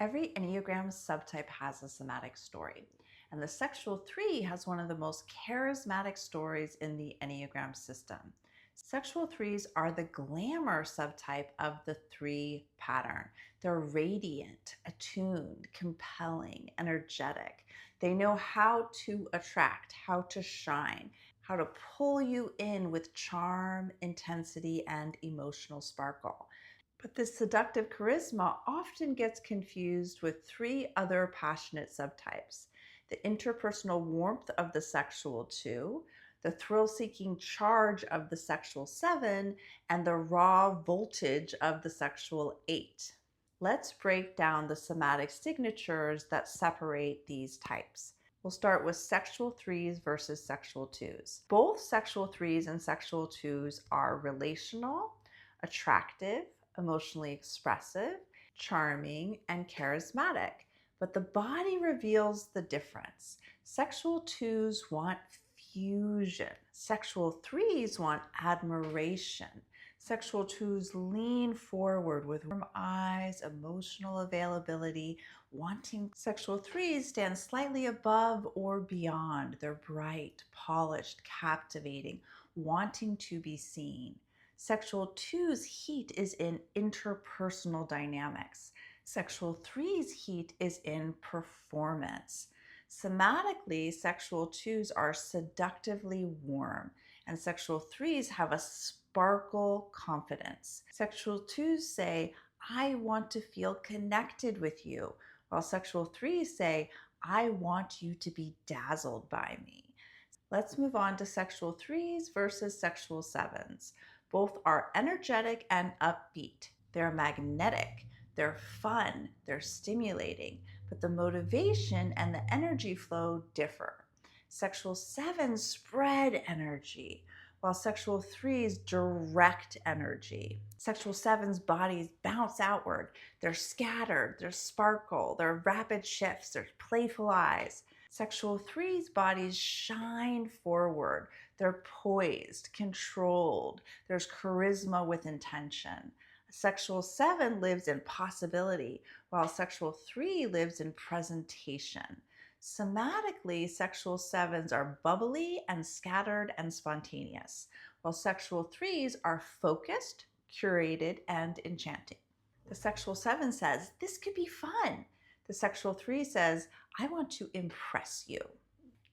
Every Enneagram subtype has a somatic story, and the sexual 3 has one of the most charismatic stories in the Enneagram system. Sexual 3s are the glamour subtype of the 3 pattern. They're radiant, attuned, compelling, energetic. They know how to attract, how to shine, how to pull you in with charm, intensity, and emotional sparkle. But this seductive charisma often gets confused with 3 other passionate subtypes: the interpersonal warmth of the sexual 2, the thrill-seeking charge of the sexual 7, and the raw voltage of the sexual 8. Let's break down the somatic signatures that separate these types. We'll start with sexual 3s versus sexual 2s. Both sexual 3s and sexual 2s are relational, attractive, emotionally expressive, charming, and charismatic. But the body reveals the difference. Sexual 2s want fusion. Sexual 3s want admiration. Sexual 2s lean forward with warm eyes, emotional availability, wanting. Sexual 3s stand slightly above or beyond. They're bright, polished, captivating, wanting to be seen. Sexual 2's heat is in interpersonal dynamics. Sexual 3's heat is in performance. Somatically, sexual 2s are seductively warm, and sexual 3s have a sparkle confidence. Sexual 2s say, I want to feel connected with you, while sexual 3s say, I want you to be dazzled by me. Let's move on to sexual 3s versus sexual 7s. Both are energetic and upbeat. They're magnetic, they're fun, they're stimulating, but the motivation and the energy flow differ. Sexual 7s spread energy, while sexual 3s direct energy. Sexual 7s' bodies bounce outward. They're scattered, there's sparkle, there are rapid shifts, there's playful eyes. Sexual 3's bodies shine forward. They're poised, controlled. There's charisma with intention. Sexual 7 lives in possibility, while sexual 3 lives in presentation. Somatically, sexual 7s are bubbly and scattered and spontaneous, while sexual 3s are focused, curated, and enchanting. The sexual 7 says, this could be fun. The sexual 3 says, I want to impress you.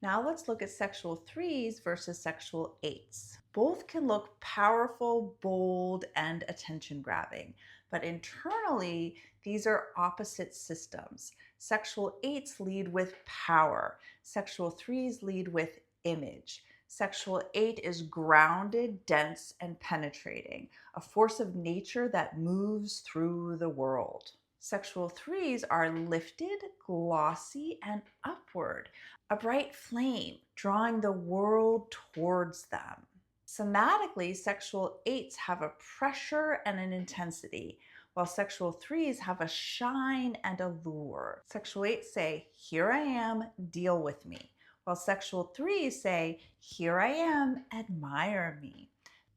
Now let's look at sexual 3s versus sexual 8s. Both can look powerful, bold, and attention-grabbing, but internally, these are opposite systems. Sexual 8s lead with power. Sexual 3s lead with image. Sexual 8 is grounded, dense, and penetrating, a force of nature that moves through the world. Sexual 3s are lifted, glossy, and upward, a bright flame drawing the world towards them. Somatically, sexual 8s have a pressure and an intensity, while sexual 3s have a shine and allure. Sexual 8s say, here I am, deal with me, while sexual 3s say, here I am, admire me.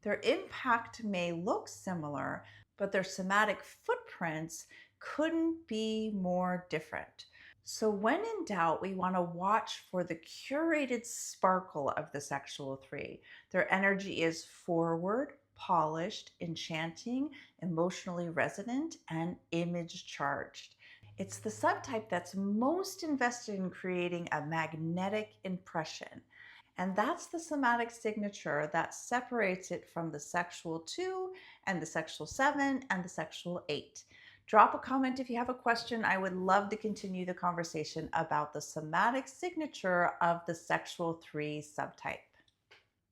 Their impact may look similar, but their somatic footprints couldn't be more different. So when in doubt, we want to watch for the curated sparkle of the sexual 3. Their energy is forward, polished, enchanting, emotionally resonant, and image charged. It's the subtype that's most invested in creating a magnetic impression. And that's the somatic signature that separates it from the sexual 2 and the sexual 7 and the sexual 8. Drop a comment if you have a question. I would love to continue the conversation about the somatic signature of the sexual 3 subtype.